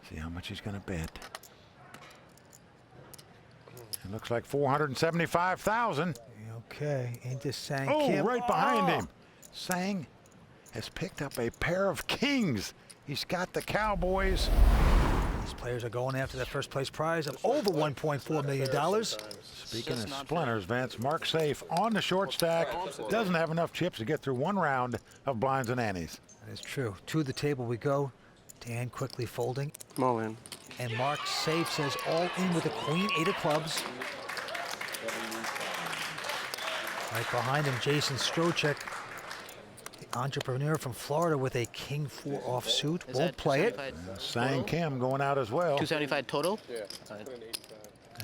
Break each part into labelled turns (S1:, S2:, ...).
S1: See how much he's going to bet. It looks like 475,000.
S2: Okay, into Sang
S1: Oh,
S2: Kim.
S1: right behind him. Sang has picked up a pair of kings. He's got the Cowboys.
S2: These players are going after that first place prize of over $1.4 million.
S1: Speaking of splinters, Vince, Mark Seif on the short stack doesn't have enough chips to get through one round of blinds and antes.
S2: That is true. To the table we go. Dan quickly folding.
S3: I'm all in.
S2: And Mark Seif says all in with a queen, 8 of clubs. Right behind him, Jason Strochak, the entrepreneur from Florida, with a king 4 offsuit. Won't play it.
S1: Sang Kim going out as well.
S4: 275 total?
S3: Yeah.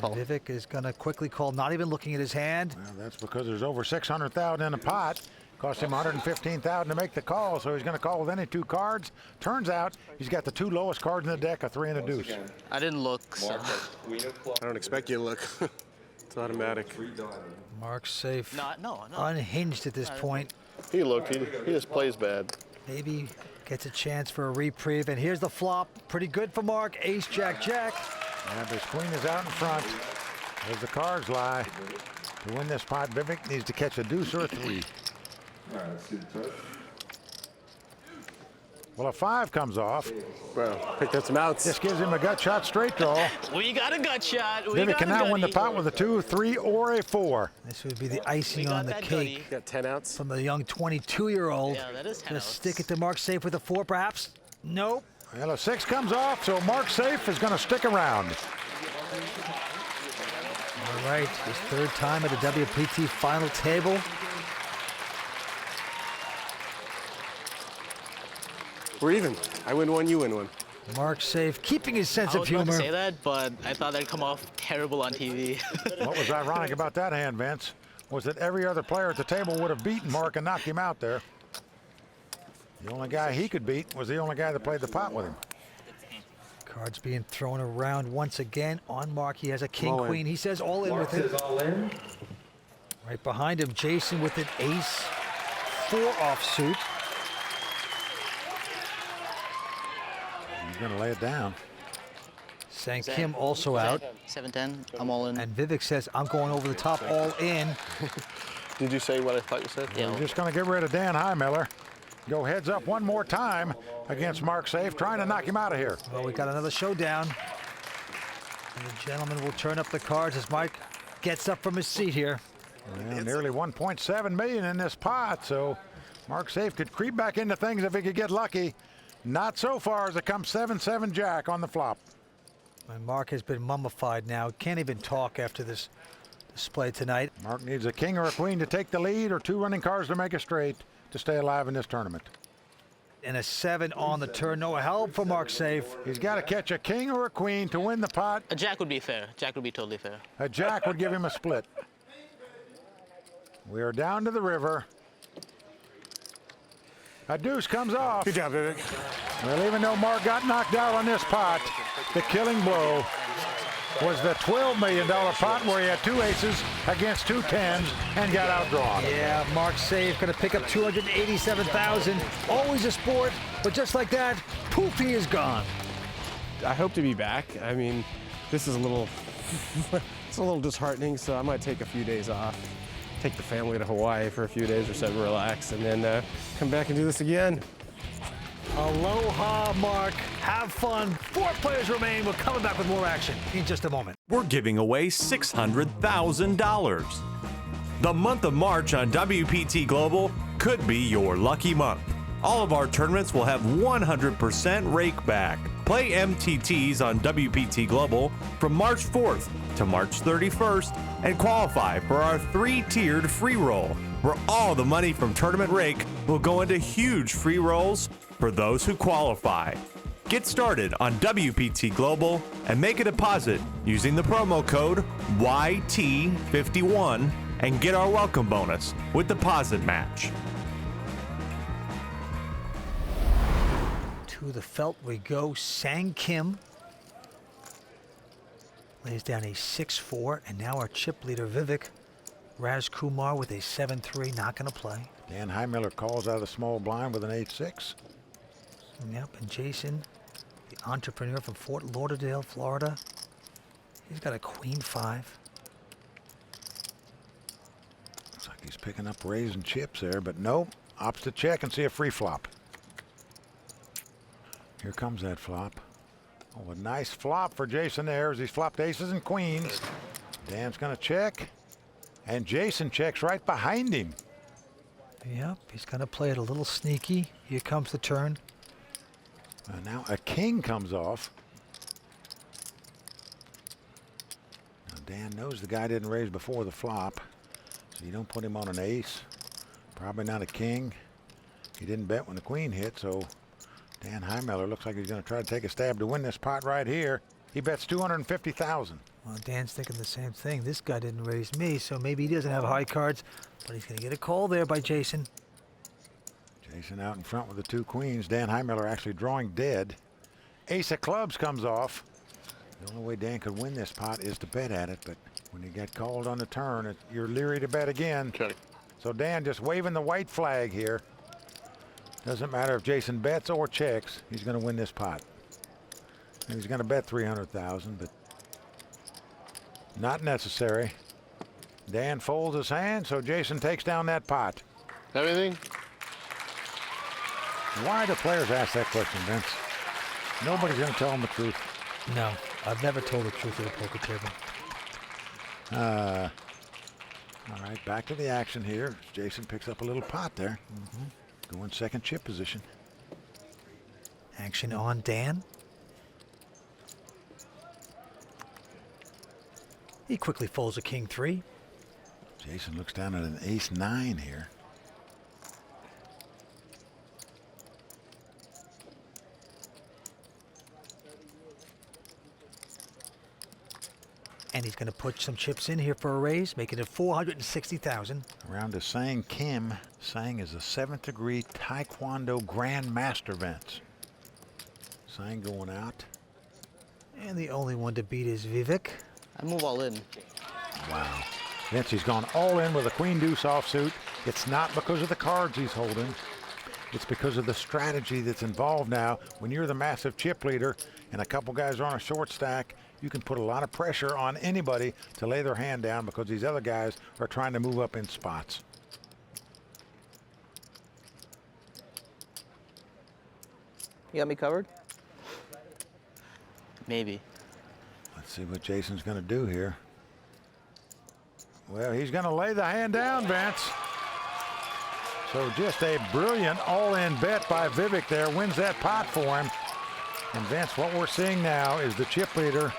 S2: And Vivek is going to quickly call, not even looking at his hand.
S1: Well, that's because there's over 600,000 in the pot. Cost him 115,000 to make the call, so he's going to call with any 2 cards. Turns out he's got the 2 lowest cards in the deck, a 3 and a deuce.
S4: I didn't look, so.
S3: I don't expect you to look. It's automatic.
S2: Mark Seif
S4: No.
S2: unhinged at this point.
S3: He looked. He just plays bad.
S2: Maybe gets a chance for a reprieve. And here's the flop. Pretty good for Mark. Ace, Jack, Jack.
S1: And his queen is out in front. As the cards lie. To win this pot, Vivek needs to catch a deuce or a 3. Well, a 5 comes off.
S3: Well, picked up some outs.
S1: This gives him a gut shot straight draw.
S4: We got a gut shot.
S1: Vivek can now win the pot with a 2, 3, or a 4.
S2: This would be the icing on the cake
S3: Got 10 outs.
S2: from the young 22-year-old.
S4: Yeah, that is 10
S2: Just
S4: outs.
S2: stick it to Mark Seif with a 4, perhaps. Nope.
S1: Well, a 6 comes off, so Mark Seif is going to stick around.
S2: All right, his 3rd time at the WPT final table.
S3: We're even. I win 1, you win 1.
S2: Mark Seif keeping his sense
S4: I
S2: of
S4: was about to
S2: humor.
S4: say that, but I thought that'd come off terrible on TV.
S1: What was ironic about that hand, Vince, was that every other player at the table would have beaten Mark and knocked him out there. The only guy he could beat was the only guy that played the pot with him.
S2: Cards being thrown around once again on Mark. He has a king,
S3: All in.
S2: queen. He says all in with it.
S5: All in.
S2: Right behind him, Jason with an ace, 4 offsuit.
S1: He's going to lay it down.
S2: Sang Kim also out.
S4: 710. I'm all in.
S2: And Vivek says, I'm going over the top, all in.
S3: Did you say what I thought you said?
S4: Yeah.
S1: We're just going to get rid of Dan Heimiller. Go heads up one more time against Mark Seif, trying to knock him out of here.
S2: Well, we got another showdown. And the gentleman will turn up the cards as Mike gets up from his seat here.
S1: Well, nearly 1.7 million in this pot, so Mark Seif could creep back into things if he could get lucky. Not so far as it comes 7-7 Jack on the flop.
S2: And Mark has been mummified now. Can't even talk after this display tonight.
S1: Mark needs a king or a queen to take the lead, or 2 running cards to make a straight to stay alive in this tournament.
S2: And a 7 on the turn. No help for Mark Seif.
S1: He's got to catch a king or a queen to win the pot.
S4: A jack would be fair. Jack would be totally fair.
S1: A jack would give him a split. We are down to the river. A deuce comes off.
S3: Good job, Vivek.
S1: Well, even though Mark got knocked out on this pot, the killing blow was the $12 million pot where he had 2 aces against 2 tens and got outdrawn.
S2: Yeah, Mark Seif going to pick up $287,000. Always a sport, but just like that, poof, he is gone.
S3: I hope to be back. I mean, this is a little, it's a little disheartening, so I might take a few days off. Take the family to Hawaii for a few days or so to relax, and then come back and do this again.
S2: Aloha, Mark. Have fun. 4 players remain. We're coming back with more action in just a moment.
S6: We're giving away $600,000. The month of March on WPT Global could be your lucky month. All of our tournaments will have 100% rake back. Play MTTs on WPT Global from March 4th to March 31st and qualify for our 3-tiered free roll, where all the money from Tournament Rake will go into huge free rolls for those who qualify. Get started on WPT Global and make a deposit using the promo code YT51 and get our welcome bonus with deposit match.
S2: To the felt we go. Sang Kim lays down a 6-4, and now our chip leader Vivek Rajkumar with a 7-3, not going to play.
S1: Dan Heimiller calls out a small blind with an 8-6.
S2: Yep, and Jason, the entrepreneur from Fort Lauderdale, Florida. He's got a queen 5.
S1: Looks like he's picking up raising chips there, but nope. Opts to check and see a free flop. Here comes that flop. Oh, a nice flop for Jason there as he's flopped aces and queens. Dan's going to check, and Jason checks right behind him.
S2: Yep, he's going to play it a little sneaky. Here comes the turn.
S1: Now a king comes off. Now Dan knows the guy didn't raise before the flop, so you don't put him on an ace. Probably not a king. He didn't bet when the queen hit, so Dan Heimiller looks like he's going to try to take a stab to win this pot right here. He bets $250,000.
S2: Well, Dan's thinking the same thing. This guy didn't raise me, so maybe he doesn't have high cards, but he's going to get a call there by Jason.
S1: Jason out in front with the 2 queens. Dan Heimiller actually drawing dead. Ace of clubs comes off. The only way Dan could win this pot is to bet at it, but when you get called on the turn, you're leery to bet again.
S5: Okay.
S1: So Dan just waving the white flag here. Doesn't matter if Jason bets or checks, he's going to win this pot. And he's going to bet $300,000, but not necessary. Dan folds his hand, so Jason takes down that pot.
S5: Everything?
S1: Why do players ask that question, Vince? Nobody's going to tell them the truth.
S2: No, I've never told the truth at a poker table.
S1: All right, back to the action here. Jason picks up a little pot there. Going second chip position.
S2: Action on Dan. He quickly folds a king 3.
S1: Jason looks down at an ace 9 here.
S2: And he's going to put some chips in here for a raise, making it $460,000.
S1: Around to Sang Kim. Sang is a 7th degree Taekwondo Grand Master, Vince. Sang going out.
S2: And the only one to beat is Vivek.
S4: I move all in.
S1: Wow. Vince, he's gone all in with a queen deuce offsuit. It's not because of the cards he's holding. It's because of the strategy that's involved now. When you're the massive chip leader and a couple guys are on a short stack, you can put a lot of pressure on anybody to lay their hand down because these other guys are trying to move up in spots.
S4: You got me covered? Maybe.
S1: Let's see what Jason's going to do here. Well, he's going to lay the hand down, Vince. So just a brilliant all-in bet by Vivek there, wins that pot for him. And Vince, what we're seeing now is the chip leader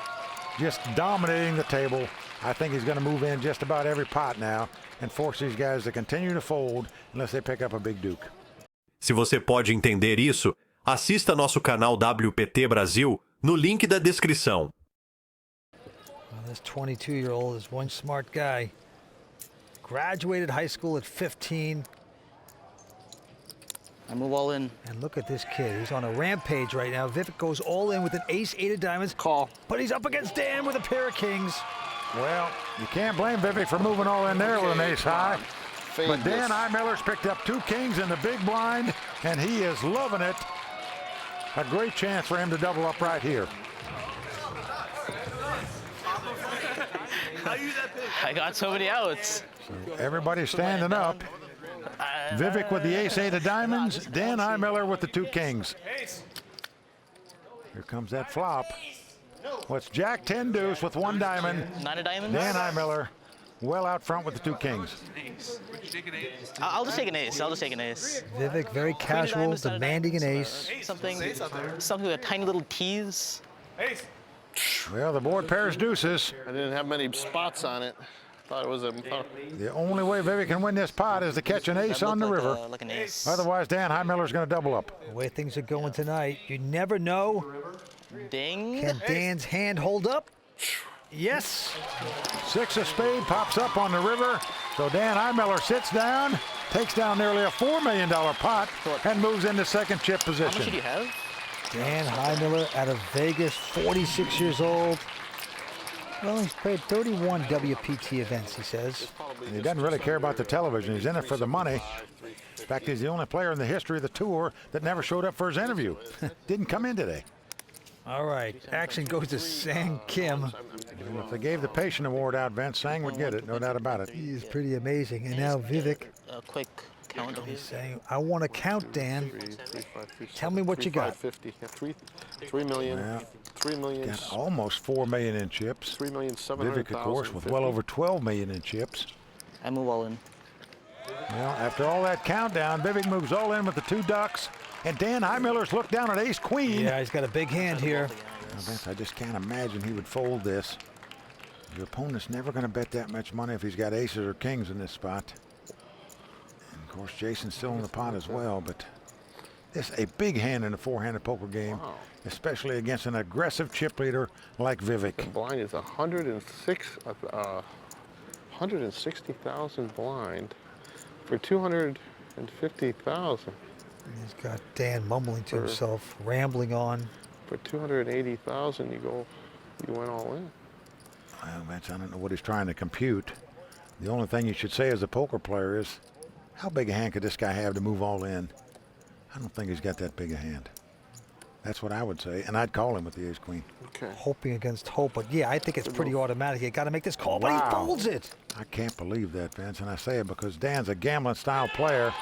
S1: just dominating the table. I think he's going to move in just about every pot now and force these guys to continue to fold unless they pick up a big duke.
S6: Se você pode entender isso, assista nosso canal WPT Brasil no link da descrição.
S2: Well, this 22-year-old is one smart guy. Graduated high school at 15.
S4: I move all in.
S2: And look at this kid. He's on a rampage right now. Vivek goes all in with an ace, 8 of diamonds.
S5: Call.
S2: But he's up against Dan with a pair of kings.
S1: Well, you can't blame Vivek for moving all in there with an ace high.
S5: Fade
S1: But Dan
S5: this.
S1: Heimiller's picked up 2 kings in the big blind, and he is loving it. A great chance for him to double up right here.
S4: I got so many outs.
S1: So everybody's standing up. Vivek with the ace, 8 of diamonds. Dan Heimiller with the 2 kings. Here comes that flop. What's Jack 10 deuce with 1 diamond.
S4: 9 of diamonds?
S1: Dan Heimiller well out front with the 2 kings.
S4: I'll just take an ace. I'll just take an ace.
S2: Vivek very casual,
S4: diamonds, nine of
S2: demanding an
S4: diamonds.
S2: ace.
S4: Something with a tiny little tease.
S1: Well, the board pairs deuces.
S5: I didn't have many spots on it. Thought it was a.
S1: The only way Vivek can win this pot is to catch an ace
S4: That
S1: on the
S4: looked
S1: river.
S4: like an ace.
S1: Otherwise, Dan Heimiller's going to double up.
S2: The way things are going tonight, you never know.
S4: Ding.
S2: Can Dan's hand hold up? Yes.
S1: 6 of spade pops up on the river. So Dan Heimiller sits down, takes down nearly a $4 million pot, and moves into second chip
S4: How much did
S1: position.
S4: you have?
S2: Dan Heimiller out of Vegas, 46 years old. Well, he's played 31 WPT events, he says.
S1: He doesn't really care about the television. He's in it for the money. In fact, he's the only player in the history of the tour that never showed up for his interview. Didn't come in today.
S2: All right, action goes to Sang Kim.
S1: And if they gave the patient award out, Vince, Sang would get it, no doubt about it.
S2: He is pretty amazing. And now Vivek
S4: A quick count of
S2: is
S4: his.
S2: saying, I want to count, Dan.
S5: 3,
S2: Tell me what you got.
S5: 50. Yeah, 3 million.
S1: Well,
S5: 3 million.
S1: Got almost 4 million in chips.
S5: 3,700,000.
S1: Vivek, of course, with well over 12 million in chips.
S4: I move all in.
S1: Well, after all that countdown, Vivek moves all in with the 2 ducks. And Dan Heimiller's looked down at ace-queen.
S2: Yeah, he's got a big hand here.
S1: Now, Vince, I just can't imagine he would fold this. Your opponent's never going to bet that much money if he's got aces or kings in this spot. And of course, Jason's still in the pot as well, but this is a big hand in a 4-handed poker game, especially against an aggressive chip leader like Vivek.
S5: Blind is 160,000 blind for 250,000.
S2: He's got Dan mumbling to himself, rambling on.
S5: For 280,000, you went all in.
S1: Well, Vince, I don't know what he's trying to compute. The only thing you should say as a poker player is, how big a hand could this guy have to move all in? I don't think he's got that big a hand. That's what I would say, and I'd call him with the ace-queen.
S5: Okay.
S2: Hoping against hope, but yeah, I think it's pretty automatic. You got to make this call, but he
S1: Wow.
S2: folds it.
S1: I can't believe that, Vince, and I say it because Dan's a gambling-style player.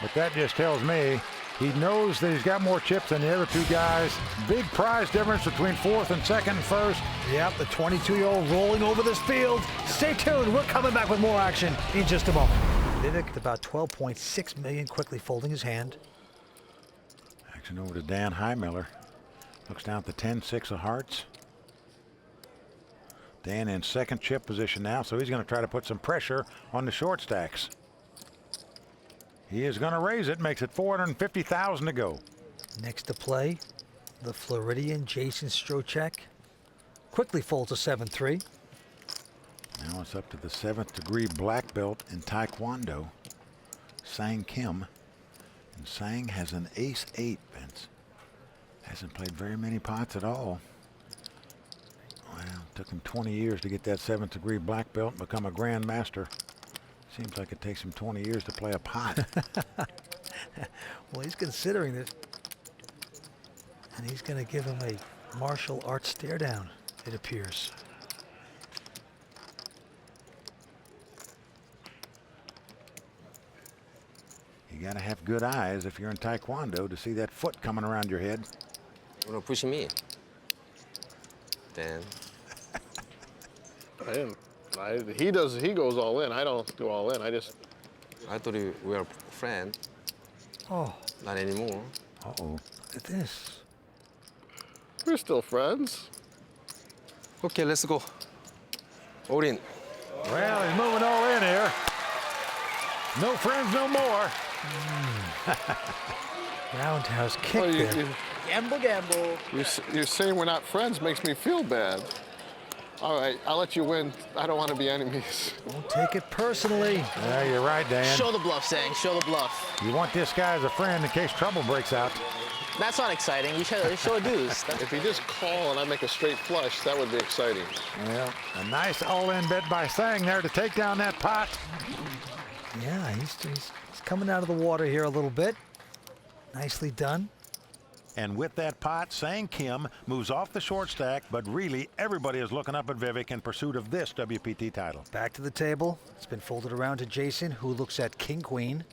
S1: But that just tells me he knows that he's got more chips than the other 2 guys. Big prize difference between 4th and 2nd and 1st.
S2: Yep, the 22-year-old rolling over this field. Stay tuned. We're coming back with more action in just a moment. Vivek at about 12.6 million, quickly folding his hand.
S1: Action over to Dan Heimiller. Looks down at the 10-6 of hearts. Dan in 2nd chip position now, so he's going to try to put some pressure on the short stacks. He is going to raise it, makes it 450,000 to go.
S2: Next to play, the Floridian Jason Strochak quickly folds a 7-3.
S1: Now it's up to the 7th degree black belt in Taekwondo, Sang Kim. And Sang has an ace-8, Vince. Hasn't played very many pots at all. Well, it took him 20 years to get that 7th degree black belt and become a grandmaster. Seems like it takes him 20 years to play a pot.
S2: Well, he's considering it. And he's going to give him a martial arts stare down, it appears.
S1: You got to have good eyes if you're in Taekwondo to see that foot coming around your head.
S7: You wanna push me? Dan.
S5: I didn't. He goes all in. I don't do all in.
S7: I thought we were friends.
S2: Oh,
S7: Not anymore.
S1: Uh-oh.
S2: look at this.
S5: We're still friends.
S7: Okay, let's go. All in.
S1: Well, he's moving all in here. No friends, no more.
S2: Roundhouse kick
S5: Well,
S2: there.
S4: Gamble, gamble.
S5: You're saying we're not friends makes me feel bad. All right, I'll let you win. I don't want to be enemies.
S2: Don't take it personally.
S1: Yeah, you're right, Dan.
S4: Show the bluff, Sang. Show the bluff.
S1: You want this guy as a friend in case trouble breaks out.
S4: That's not exciting. You show a deuce.
S5: If you just call and I make a straight flush, that would be exciting.
S1: Well, a nice all-in bet by Sang there to take down that pot.
S2: Yeah, he's coming out of the water here a little bit. Nicely done.
S1: And with that pot, Sang Kim moves off the short stack, but really everybody is looking up at Vivek in pursuit of this WPT title.
S2: Back to the table. It's been folded around to Jason, who looks at King Queen.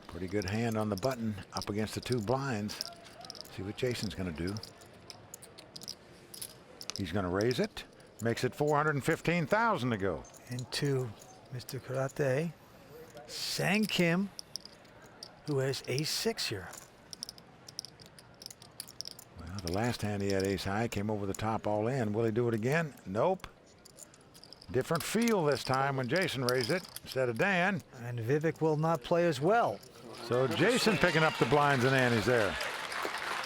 S1: Pretty good hand on the button up against the 2 blinds. See what Jason's going to do. He's going to raise it. Makes it 415,000 to go.
S2: Into Mr. Karate, Sang Kim, who has ace-6 here.
S1: Well, the last hand he had ace high, came over the top all in. Will he do it again? Nope. Different feel this time when Jason raised it instead of Dan.
S2: And Vivek will not play as well.
S1: So Jason picking up the blinds and antes there.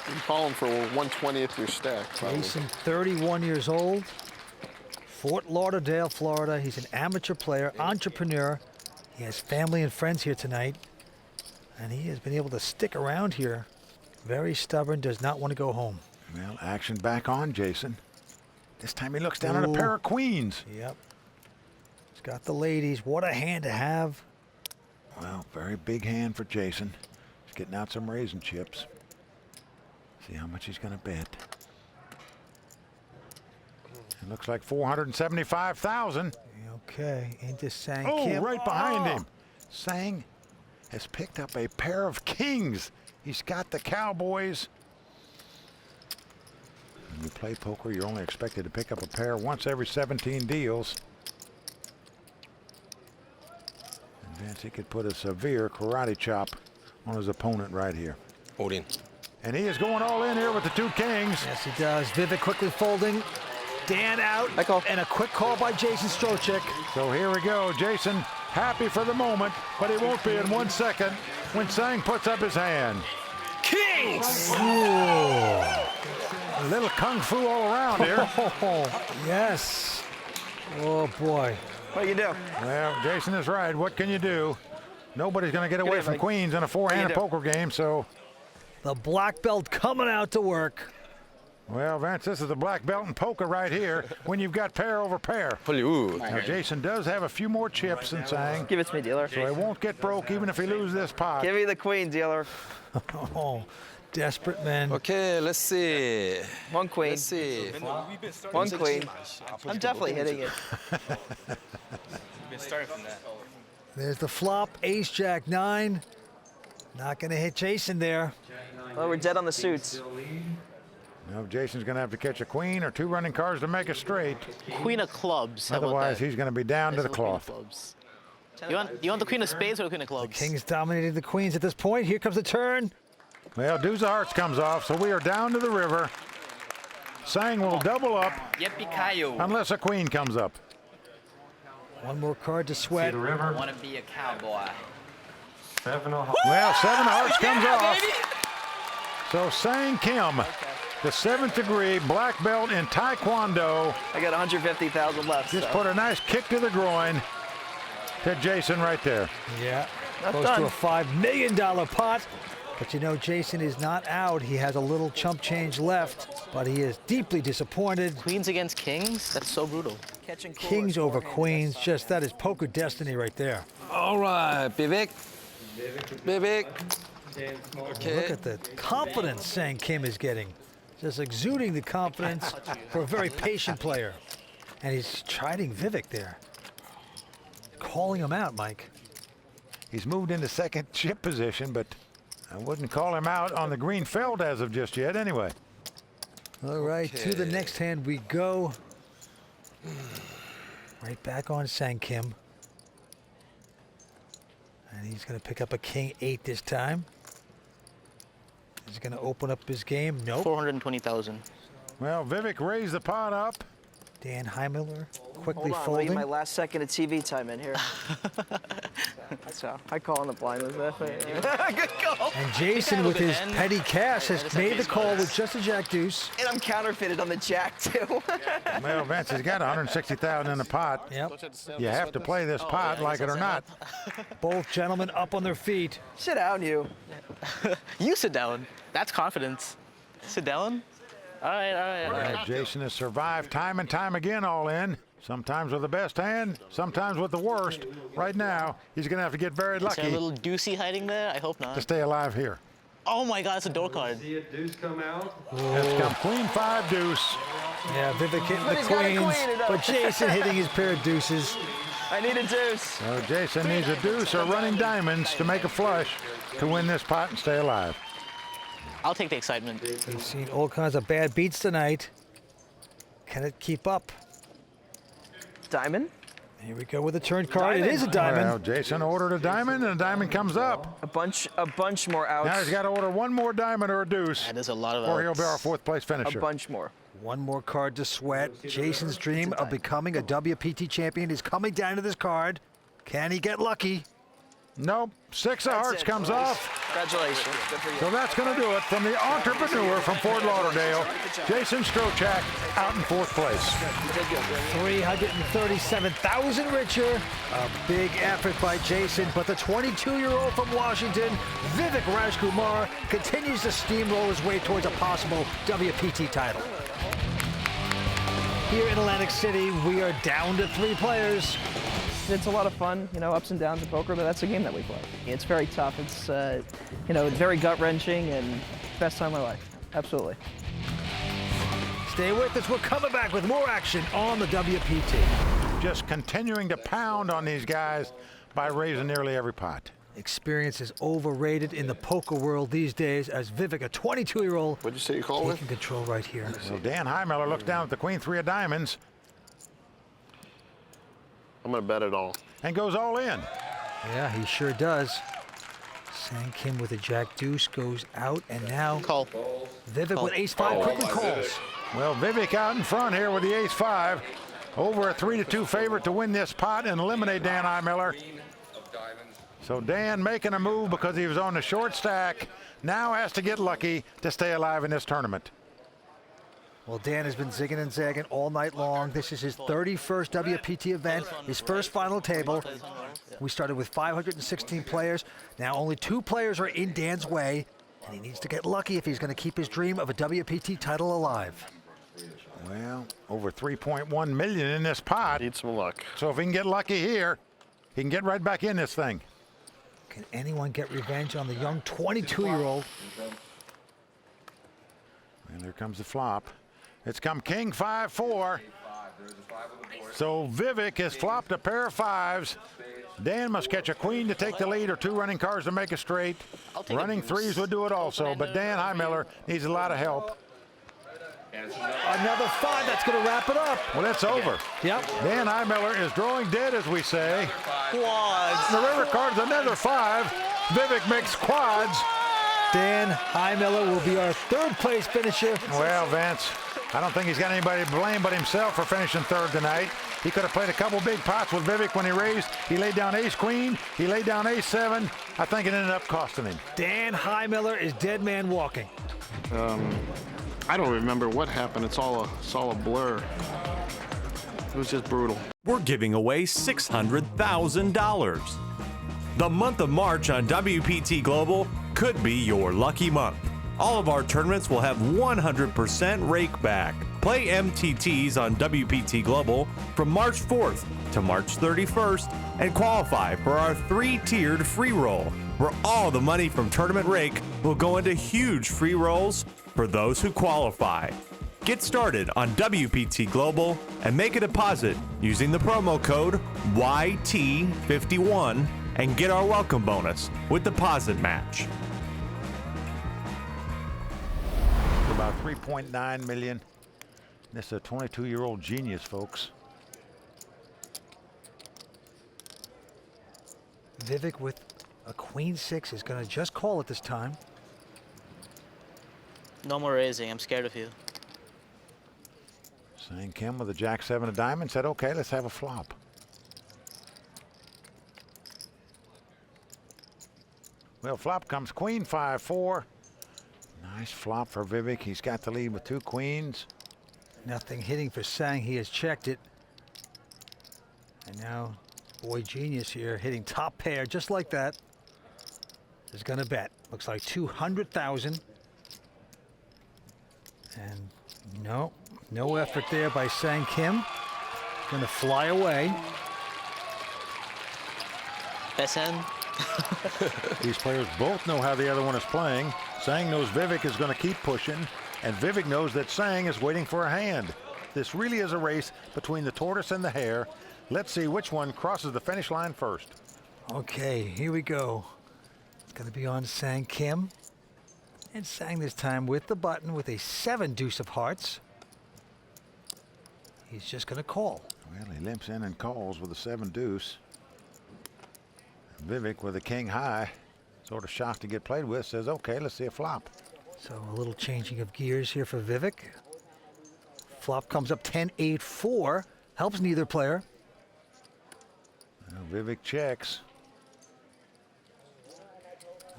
S5: You call him for 1/20th your stack. Probably.
S2: Jason, 31 years old, Fort Lauderdale, Florida. He's an amateur player, entrepreneur. He has family and friends here tonight. And he has been able to stick around here. Very stubborn, does not want to go home.
S1: Well, action back on Jason. This time he looks down at a
S2: Ooh.
S1: pair of queens.
S2: Yep. He's got the ladies. What a hand to have.
S1: Well, very big hand for Jason. He's getting out some raisin chips. See how much he's going to bet. It looks like 475,000.
S2: Okay, into Sang
S1: Oh,
S2: Kim.
S1: right behind him. Sang has picked up a pair of kings. He's got the Cowboys. When you play poker, you're only expected to pick up a pair once every 17 deals. And Vance, he could put a severe karate chop on his opponent right here.
S7: All in.
S1: And he is going all in here with the 2 kings.
S2: Yes, he does. Vivek quickly folding. Dan out.
S7: I call.
S2: And a quick call by Jason Strochak.
S1: So here we go. Jason happy for the moment, but he won't be in 1 second when Sang puts up his hand.
S2: Kings!
S1: A little kung fu all around here.
S2: Yes. Oh, boy.
S4: What do you do?
S1: Well, Jason is right. What can you do? Nobody's going to get away
S4: in,
S1: from
S4: Mike.
S1: queens in a 4-handed
S4: do?
S1: poker game, so...
S2: The black belt coming out to work.
S1: Well, Vance, this is the black belt in poker right here when you've got pair over pair.
S7: Hollywood.
S1: Now, Jason does have a few more chips than Sang,
S8: Give it to me, dealer.
S1: so he won't get broke even if he loses this pot.
S8: Give me the queen, dealer.
S2: Oh, desperate men.
S7: Okay, let's see.
S8: One queen.
S7: Let's see.
S8: One queen. I'm definitely hitting it.
S2: There's the flop, ace, jack, 9. Not going to hit Jason there.
S8: Well, we're dead on the suits.
S1: Now, Jason's going to have to catch a queen or 2 running cards to make it straight.
S4: Queen of clubs. How about
S1: Otherwise,
S4: that?
S1: he's going to be down to the
S4: Nice little queen of
S1: cloth.
S4: clubs. You want the queen of spades or the queen of clubs?
S2: Kings dominating the queens at this point. Here comes the turn.
S1: Well, deuce of hearts comes off, so we are down to the river. Sang will double up
S9: Yippee-ki-yo.
S1: unless a queen comes up.
S2: One more card to sweat.
S9: Want to be a cowboy.
S1: Well, 7 of hearts comes off. So Sang Kim, the 7th degree black belt in Taekwondo,
S8: I got 150,000 left.
S1: just
S8: so.
S1: put a nice kick to the groin to Jason right there.
S2: Yeah,
S8: Not
S2: close
S8: done.
S2: to a $5 million pot. But you know, Jason is not out. He has a little chump change left, but he is deeply disappointed.
S4: Queens against kings? That's so brutal.
S8: Catching cooler,
S2: Kings over
S8: forehand.
S2: queens, just that is poker destiny right there.
S7: All right, Vivek. Vivek.
S2: Look
S7: Okay.
S2: at the confidence Sang Kim is getting. Just exuding the confidence for a very patient player. And he's chiding Vivek there. Calling him out, Mike.
S1: He's moved into second chip position, but I wouldn't call him out on the green felt as of just yet anyway.
S2: All right, to the next hand we go. Right back on Sang Kim. And he's going to pick up a king 8 this time. He's going to open up his game. Nope.
S4: 420,000.
S1: Well, Vivek raised the pot up.
S2: Dan Heimiller quickly
S8: Hold on, let me
S2: folding.
S8: get my last second of TV time in here. So I call on the blind with that. Good call.
S2: And Jason,
S4: handled
S2: with
S4: it,
S2: his
S4: man.
S2: petty cash, has
S4: Just
S2: made
S4: like
S2: the
S4: these
S2: call
S4: guys.
S2: with just a jack deuce.
S8: And I'm counterfeited on the jack too.
S1: Well, Vance has got 160,000 in the pot.
S2: Yep.
S1: You have to play this pot, like it or not.
S2: Both gentlemen up on their feet.
S8: Sit down, you.
S4: You sit down. That's confidence. Sit down. All right, all right, all right.
S1: Well, Jason has survived time and time again all in. Sometimes with the best hand, sometimes with the worst. Right now, he's going to have to get very
S4: Is there a
S1: lucky
S4: little deucey hiding there? I hope
S1: to
S4: not.
S1: stay alive here.
S4: Oh my God, it's a door card.
S1: It's come queen 5 deuce.
S2: Yeah, Vivek hitting the
S8: he's got a
S2: queens,
S8: queen, it
S2: but Jason hitting his pair of deuces.
S8: I need a deuce.
S1: So Jason needs a deuce or running diamonds to make a flush to win this pot and stay alive.
S4: I'll take the excitement.
S2: We've seen all kinds of bad beats tonight. Can it keep up?
S8: Diamond.
S2: Here we go with a turn card. It is a
S1: Well,
S2: diamond.
S1: Jason ordered a diamond, and a diamond comes up.
S8: A bunch more outs.
S1: Now he's got to order one more diamond or a deuce,
S4: That is a lot of
S1: or he'll be our
S4: outs.
S1: 4th place
S8: a
S1: finisher.
S8: bunch more.
S2: One more card to sweat. Jason's dream of becoming a WPT champion is coming down to this card. Can he get lucky?
S1: Nope. 6 of hearts
S8: it,
S1: comes
S8: boys.
S1: off.
S8: Congratulations. Good for you.
S1: So that's going to do it from the entrepreneur from Fort Lauderdale, Jason Strochak, out in 4th place.
S2: 337,000 richer. A big effort by Jason, but the 22-year-old from Washington, Vivek Rajkumar, continues to steamroll his way towards a possible WPT title. Here in Atlantic City, we are down to 3 players.
S8: It's a lot of fun, you know, ups and downs of poker, but that's the game that we play. It's very tough. It's, you know, very gut-wrenching and best time of my life. Absolutely.
S2: Stay with us. We're coming back with more action on the WPT.
S1: Just continuing to pound on these guys by raising nearly every pot.
S2: Experience is overrated in the poker world these days as Vivek, a 22-year-old,
S5: What'd you say you called
S2: taking control right here.
S1: So Dan Heimiller looks down at the queen three of diamonds
S5: I'm gonna bet it all.
S1: and goes all in.
S2: Yeah, he sure does. Sang Kim with a jack deuce goes out, and now
S4: Call.
S2: Vivek with ace-5 quickly calls.
S1: Well, Vivek out in front here with the ace-5. Over a 3-2 favorite to win this pot and eliminate Dan Heimiller. So Dan making a move because he was on the short stack. Now has to get lucky to stay alive in this tournament.
S2: Well, Dan has been zigging and zagging all night long. This is his 31st WPT event, his first final table. We started with 516 players. Now only 2 players are in Dan's way, and he needs to get lucky if he's going to keep his dream of a WPT title alive.
S1: Well, over 3.1 million in this pot.
S5: Need some luck.
S1: So if he can get lucky here, he can get right back in this thing.
S2: Can anyone get revenge on the young 22-year-old?
S1: And here comes the flop. It's come king 5-4. So Vivek has flopped a pair of 5s. Dan must catch a queen to take the lead or 2 running cards to make a straight.
S4: Take a
S1: Running
S4: deuce.
S1: 3s would do it also, but Dan Heimiller needs a lot of help.
S2: Another 5, that's going to wrap it up.
S1: Well, it's over.
S2: Yep.
S1: Dan Heimiller is drawing dead, as we say.
S4: Quads.
S1: The river card's another 5. Vivek makes quads.
S2: Dan Heimiller will be our 3rd place finisher.
S1: Well, Vince, I don't think he's got anybody to blame but himself for finishing 3rd tonight. He could have played a couple big pots with Vivek when he raised. He laid down ace-queen. He laid down ace-7. I think it ended up costing him.
S2: Dan Heimiller is dead man walking.
S5: I don't remember what happened. It's all a blur. It was just brutal.
S6: We're giving away $600,000. The month of March on WPT Global could be your lucky month. All of our tournaments will have 100% rake back. Play MTTs on WPT Global from March 4th to March 31st and qualify for our 3-tiered free roll, where all the money from Tournament Rake will go into huge free rolls for those who qualify. Get started on WPT Global and make a deposit using the promo code YT51 and get our welcome bonus with deposit match.
S1: About 3.9 million. This is a 22-year-old genius, folks.
S2: Vivek with a queen 6 is going to just call it this time.
S4: No more raising. I'm scared of you.
S1: Sang Kim with a jack-7 of diamonds said, okay, let's have a flop. Well, flop comes queen 5-4. Nice flop for Vivek. He's got the lead with 2 queens.
S2: Nothing hitting for Sang. He has checked it. And now, boy genius here, hitting top pair just like that. Is going to bet. Looks like 200,000. And no effort there by Sang Kim. Going to fly away.
S4: Best hand.
S1: These players both know how the other one is playing. Sang knows Vivek is going to keep pushing, and Vivek knows that Sang is waiting for a hand. This really is a race between the tortoise and the hare. Let's see which one crosses the finish line first.
S2: Okay, here we go. It's going to be on Sang Kim. And Sang this time with the button with a 7 deuce of hearts. He's just going to call.
S1: Well, he limps in and calls with a 7 deuce. Vivek with a king high, sort of shocked to get played with, says, okay, let's see a flop.
S2: So a little changing of gears here for Vivek. Flop comes up 10-8-4. Helps neither player.
S1: Well, Vivek checks.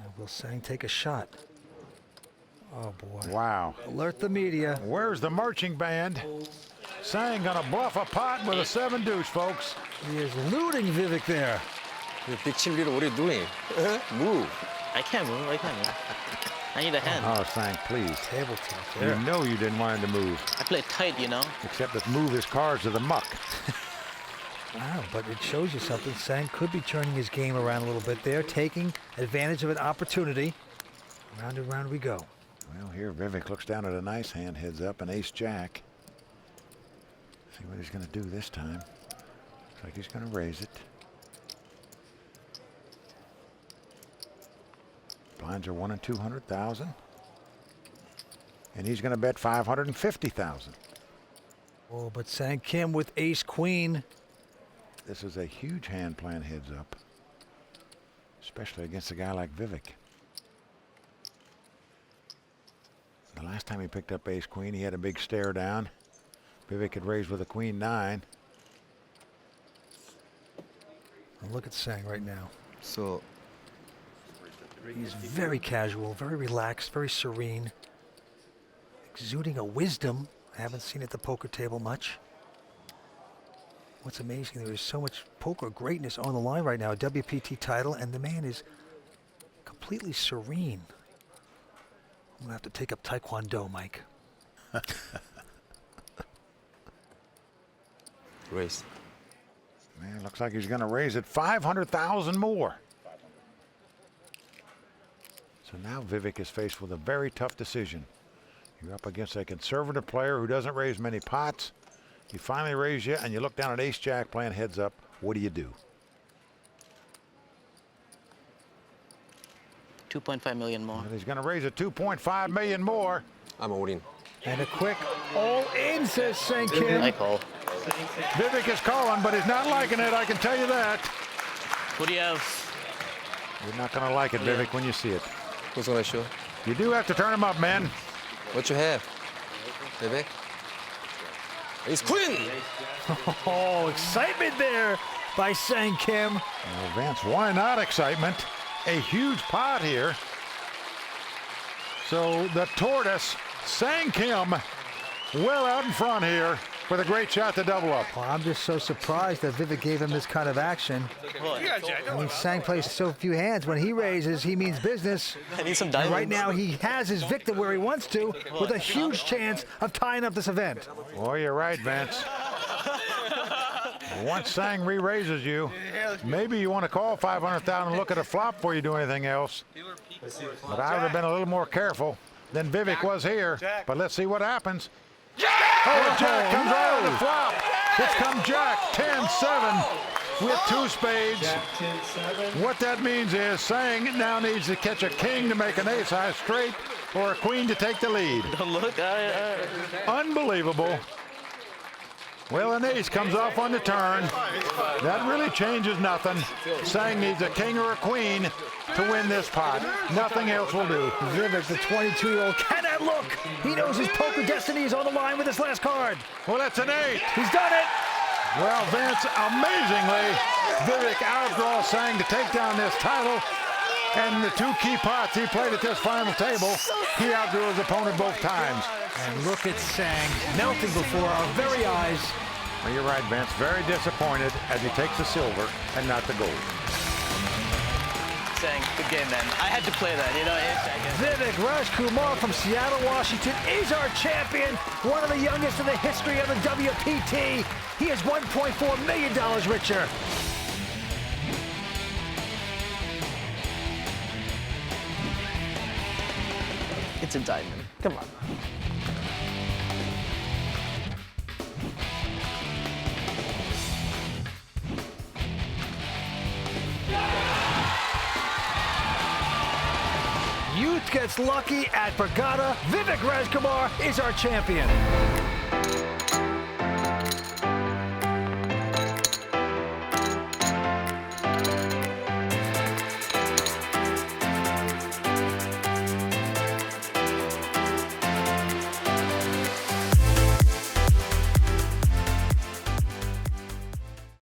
S2: And will Sang take a shot? Oh, boy.
S1: Wow.
S2: Alert the media.
S1: Where's the marching band? Sang gonna bluff a pot with a 7 deuce, folks.
S2: He is looting Vivek there.
S7: Big Chim Leader, what are you doing? Move.
S4: I can't move. I need a hand.
S1: Oh, Sang, please.
S2: Table top
S1: You
S2: there.
S1: know you didn't want him to move,
S4: I play tight, you know.
S1: except to move his cards to the muck.
S2: Wow, but it shows you something. Sang could be turning his game around a little bit there, taking advantage of an opportunity. Round and round we go.
S1: Well, here Vivek looks down at a nice hand, heads up, an ace-jack. See what he's going to do this time. Looks like he's going to raise it. Blinds are 1 in 200,000. And he's going to bet 550,000.
S2: Oh, but Sang Kim with ace-queen.
S1: This is a huge hand playing heads up, especially against a guy like Vivek. The last time he picked up ace-queen, he had a big stare down. Vivek had raised with a queen-9.
S2: And look at Sang right now.
S7: So
S2: He's very casual, very relaxed, very serene, exuding a wisdom. I haven't seen at the poker table much. What's amazing, there is so much poker greatness on the line right now, a WPT title, and the man is completely serene. I'm gonna have to take up Taekwondo, Mike.
S7: raise.
S1: Man, looks like he's going to raise it 500,000 more. So now Vivek is faced with a very tough decision. You're up against a conservative player who doesn't raise many pots. He finally raised you, and you look down at ace-jack playing heads up. What do you do?
S4: 2.5 million more.
S1: And he's going to raise it 2.5 million more.
S7: I'm all in.
S2: And a quick all-in, says Sang Kim.
S4: I call.
S1: Vivek is calling, but he's not liking it, I can tell you that.
S4: What do you have?
S1: You're not going to like it, Vivek, when you see it.
S7: Who's gonna show?
S1: You do have to turn him up, man.
S7: What you have? Vivek? It's queen!
S2: Oh, excitement there by Sang Kim.
S1: Well, Vance, why not excitement? A huge pot here. So the tortoise, Sang Kim, well out in front here with a great shot to double up.
S2: Well, I'm just so surprised that Vivek gave him this kind of action. I mean, Sang plays so few hands. When he raises, he means business.
S4: I need some
S2: And
S4: diamonds.
S2: right now, he has his victim where he wants to, with a huge chance of tying up this event.
S1: Oh, you're right, Vance. Once Sang re-raises you, maybe you want to call 500,000 and look at a flop before you do anything else. But I would have been a little more careful than Vivek was here. But let's see what happens. Oh, Jack comes out of the flop. Here comes Jack, 10-7 with 2 spades. What that means is Sang now needs to catch a king to make an ace-high straight or a queen to take the lead.
S4: Look,
S1: Unbelievable. Well, an ace comes off on the turn. That really changes nothing. Sang needs a king or a queen to win this pot. Nothing else will do.
S2: Vivek, the 22-year-old, cannot look. He knows his poker destiny is on the line with his last card.
S1: Well, that's an 8.
S2: He's done it.
S1: Well, Vince, amazingly, Vivek outdraws Sang to take down this title. And the 2 key pots he played at this final table, he outdrew his opponent both times.
S2: And look at Sang melting before our very eyes.
S1: Well, you're right, Vince. Very disappointed as he takes the silver and not the gold.
S4: Sang, good game, man. I had to play that, you know.
S2: Vivek Rajkumar from Seattle, Washington is our champion, one of the youngest in the history of the WPT. He is $1.4 million richer.
S8: It's a diamond. Come on.
S2: Youth gets lucky at Borgata. Vivek Rajkumar is our champion.